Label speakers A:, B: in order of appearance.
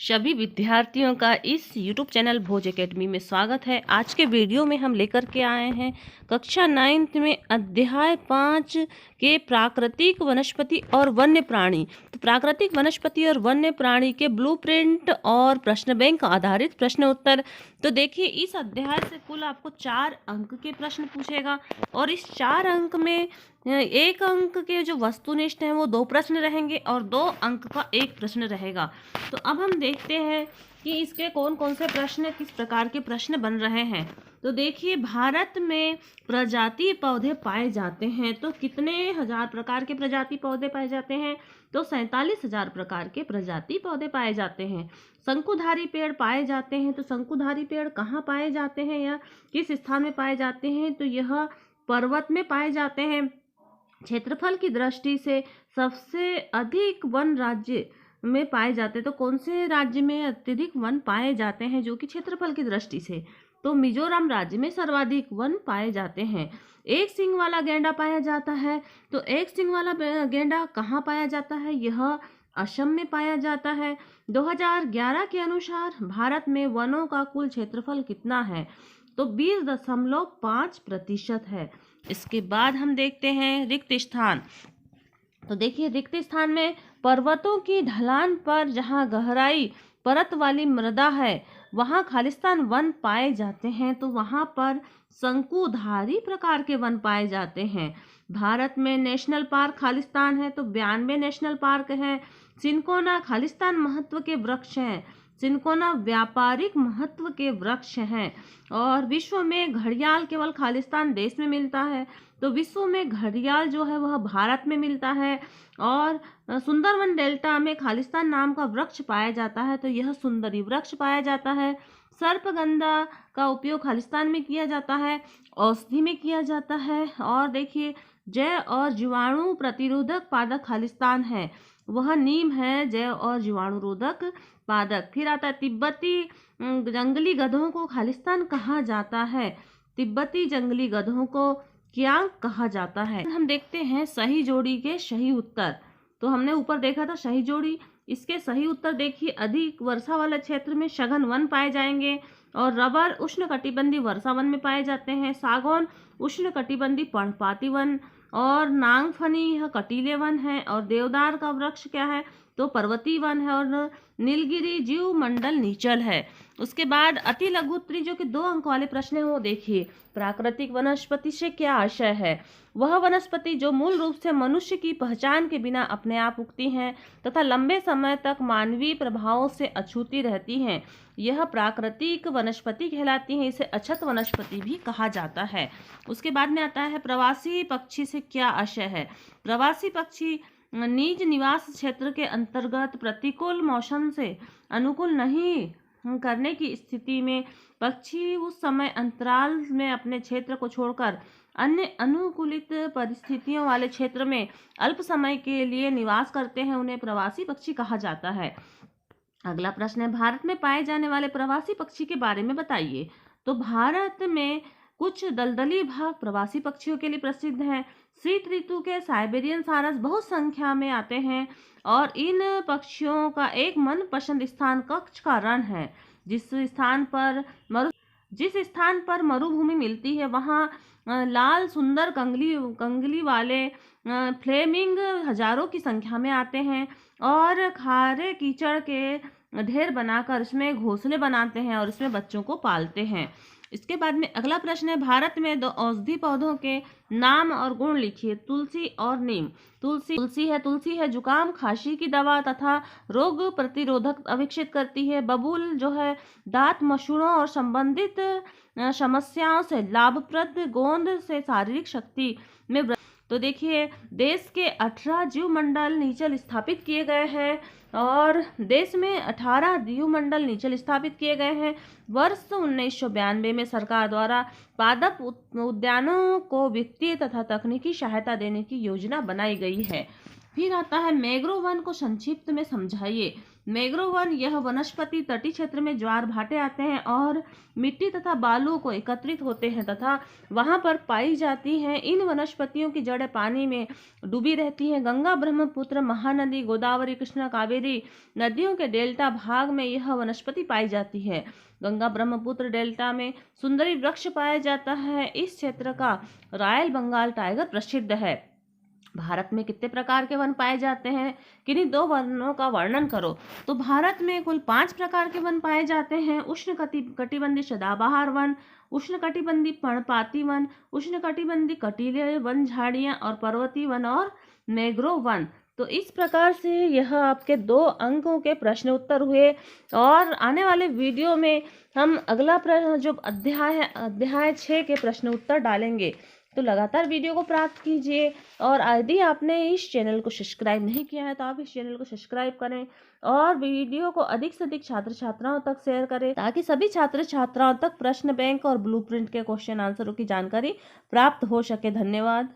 A: सभी विद्यार्थियों का इस YouTube चैनल भोज एकेडमी में स्वागत है। आज के वीडियो में हम लेकर के आए हैं कक्षा 9th में अध्याय 5 के प्राकृतिक वनस्पति और वन्य प्राणी। तो प्राकृतिक वनस्पति और वन्य प्राणी के ब्लूप्रिंट और प्रश्न बैंक आधारित प्रश्न उत्तर। तो देखिए, इस अध्याय से कुल आपको 4 अंक के प्रश्न पूछेगा और इस 4 अंक में 1 अंक के जो वस्तुनिष्ठ हैं वो 2 प्रश्न रहेंगे और 2 अंक का 1 प्रश्न रहेगा। तो अब हम देखते हैं कि इसके कौन कौन से प्रश्न, किस प्रकार के प्रश्न बन रहे हैं। तो देखिए, भारत में प्रजाति पौधे पाए जाते हैं तो कितने हजार प्रकार के प्रजाति पौधे पाए जाते हैं? तो 47,000 प्रकार के प्रजाति पौधे पाए जाते हैं। शंकुधारी पेड़ पाए जाते हैं तो शंकुधारी पेड़ कहाँ पाए जाते हैं या किस स्थान में पाए जाते हैं? तो यह पर्वत में पाए जाते हैं। क्षेत्रफल की दृष्टि से सबसे अधिक वन राज्य में पाए जाते हैं। तो कौन से राज्य में अत्यधिक वन पाए जाते हैं जो कि क्षेत्रफल की दृष्टि से? तो मिजोरम राज्य में सर्वाधिक वन पाए जाते हैं। एक सींग वाला गेंडा पाया जाता है तो एक सींग वाला गेंडा कहाँ पाया जाता है? यह असम में पाया जाता है। 2011 के अनुसार भारत में वनों का कुल क्षेत्रफल कितना है? तो 20.5% है। इसके बाद हम देखते हैं रिक्त स्थान। तो देखिए, रिक्त स्थान में पर्वतों की ढलान पर जहाँ गहराई परत वाली मृदा है वहाँ खालिस्तान वन पाए जाते हैं। तो वहाँ पर शंकुधारी प्रकार के वन पाए जाते हैं। भारत में नेशनल पार्क खालिस्तान है तो 92 नेशनल पार्क हैं। सिनकोना खालिस्तान महत्व के वृक्ष हैं। सिनकोना व्यापारिक महत्व के वृक्ष हैं। और विश्व में घड़ियाल केवल खालिस्तान देश में मिलता है तो विश्व में घड़ियाल जो है वह भारत में मिलता है। और सुंदरवन डेल्टा में खालिस्तान नाम का वृक्ष पाया जाता है तो यह सुंदरी वृक्ष पाया जाता है। सर्पगंधा का उपयोग खालिस्तान में किया जाता है, औषधि में किया जाता है। और देखिए, जैव और जीवाणु प्रतिरोधक पादप खालिस्तान है, वह नीम है, जैव और जीवाणु रोधक पादप। फिर आता है तिब्बती जंगली गधों को खालिस्तान कहा जाता है। तिब्बती जंगली गधों को क्या कहा जाता है? हम देखते हैं सही जोड़ी के सही उत्तर। तो हमने ऊपर देखा था सही जोड़ी, इसके सही उत्तर देखिए, अधिक वर्षा वाले क्षेत्र में सघन वन पाए जाएंगे और रबर उष्णकटिबंधीय वर्षा वन में पाए जाते हैं। सागौन उष्णकटिबंधीय पर्णपाती वन और नागफनी यह कटीले वन है। और देवदार का वृक्ष क्या है? तो पर्वतीय वन है। और नीलगिरी जीव मंडल नीचल है। उसके बाद अति लघु उत्तरी जो कि 2 अंक वाले प्रश्न है वो देखिए, प्राकृतिक वनस्पति से क्या आशय है? वह वनस्पति जो मूल रूप से मनुष्य की पहचान के बिना अपने आप उगती हैं तथा लंबे समय तक मानवीय प्रभावों से अछूती रहती हैं, यह प्राकृतिक वनस्पति कहलाती है। इसे अछत वनस्पति भी कहा जाता है। उसके बाद में आता है प्रवासी पक्षी से क्या आशय है? प्रवासी पक्षी निज निवास क्षेत्र के अंतर्गत प्रतिकूल मौसम से अनुकूल नहीं करने की स्थिति में पक्षी उस समय अंतराल में अपने क्षेत्र को छोड़कर अन्य अनुकूलित परिस्थितियों वाले क्षेत्र में अल्प समय के लिए निवास करते हैं, उन्हें प्रवासी पक्षी कहा जाता है। अगला प्रश्न है, भारत में पाए जाने वाले प्रवासी पक्षी के बारे में बताइए। तो भारत में कुछ दलदली भाग प्रवासी पक्षियों के लिए प्रसिद्ध हैं। शीत ऋतु के साइबेरियन सारस बहुत संख्या में आते हैं और इन पक्षियों का एक मनपसंद स्थान कच्छ का रण है। जिस स्थान पर मरुभूमि मिलती है वहाँ लाल सुंदर कंगली वाले फ्लेमिंग हजारों की संख्या में आते हैं और खारे कीचड़ के ढेर बनाकर इसमें घोंसले बनाते हैं और इसमें बच्चों को पालते हैं। इसके बाद में अगला प्रश्न है, भारत में 2 औषधि पौधों के नाम और गुण लिखिए। तुलसी और नीम। तुलसी है जुकाम खांसी की दवा तथा रोग प्रतिरोधक विकसित करती है। बबूल जो है दांत मसूड़ों और संबंधित समस्याओं से लाभप्रद। गोंद से शारीरिक शक्ति में। तो देखिए, देश के 18 जीव मंडल नीचल स्थापित किए गए हैं और देश में 18 जीव मंडल नीचल स्थापित किए गए हैं। वर्ष 1992 में सरकार द्वारा पादप उद्यानों को वित्तीय तथा तकनीकी सहायता देने की योजना बनाई गई है। फिर आता है मैंग्रोव वन को संक्षिप्त में समझाइए। मैंग्रोव वन, यह वनस्पति तटीय क्षेत्र में ज्वार भाटे आते हैं और मिट्टी तथा बालू को एकत्रित होते हैं तथा वहां पर पाई जाती हैं। इन वनस्पतियों की जड़ें पानी में डूबी रहती हैं। गंगा, ब्रह्मपुत्र, महानदी, गोदावरी, कृष्णा, कावेरी नदियों के डेल्टा भाग में यह वनस्पति पाई जाती है। गंगा ब्रह्मपुत्र डेल्टा में सुंदरी वृक्ष पाया जाता है। इस क्षेत्र का रॉयल बंगाल टाइगर प्रसिद्ध है। भारत में कितने प्रकार के वन पाए जाते हैं? किन्हीं 2 वनों का वर्णन करो। तो भारत में कुल 5 प्रकार के वन पाए जाते हैं। उष्णकटिबंधीय सदाबहार वन, उष्णकटिबंधीय पर्णपाती वन, उष्णकटिबंधीय कटीले वन झाड़ियां और पर्वतीय वन और मैंग्रोव वन। तो इस प्रकार से यह आपके 2 अंकों के प्रश्न उत्तर हुए और आने वाले वीडियो में हम अगला जो अध्याय है, अध्याय 6 के प्रश्न उत्तर डालेंगे। तो लगातार वीडियो को प्राप्त कीजिए और यदि आपने इस चैनल को सब्सक्राइब नहीं किया है तो आप इस चैनल को सब्सक्राइब करें और वीडियो को अधिक से अधिक छात्र छात्राओं तक शेयर करें ताकि सभी छात्र छात्राओं तक प्रश्न बैंक और ब्लूप्रिंट के क्वेश्चन आंसरों की जानकारी प्राप्त हो सके। धन्यवाद।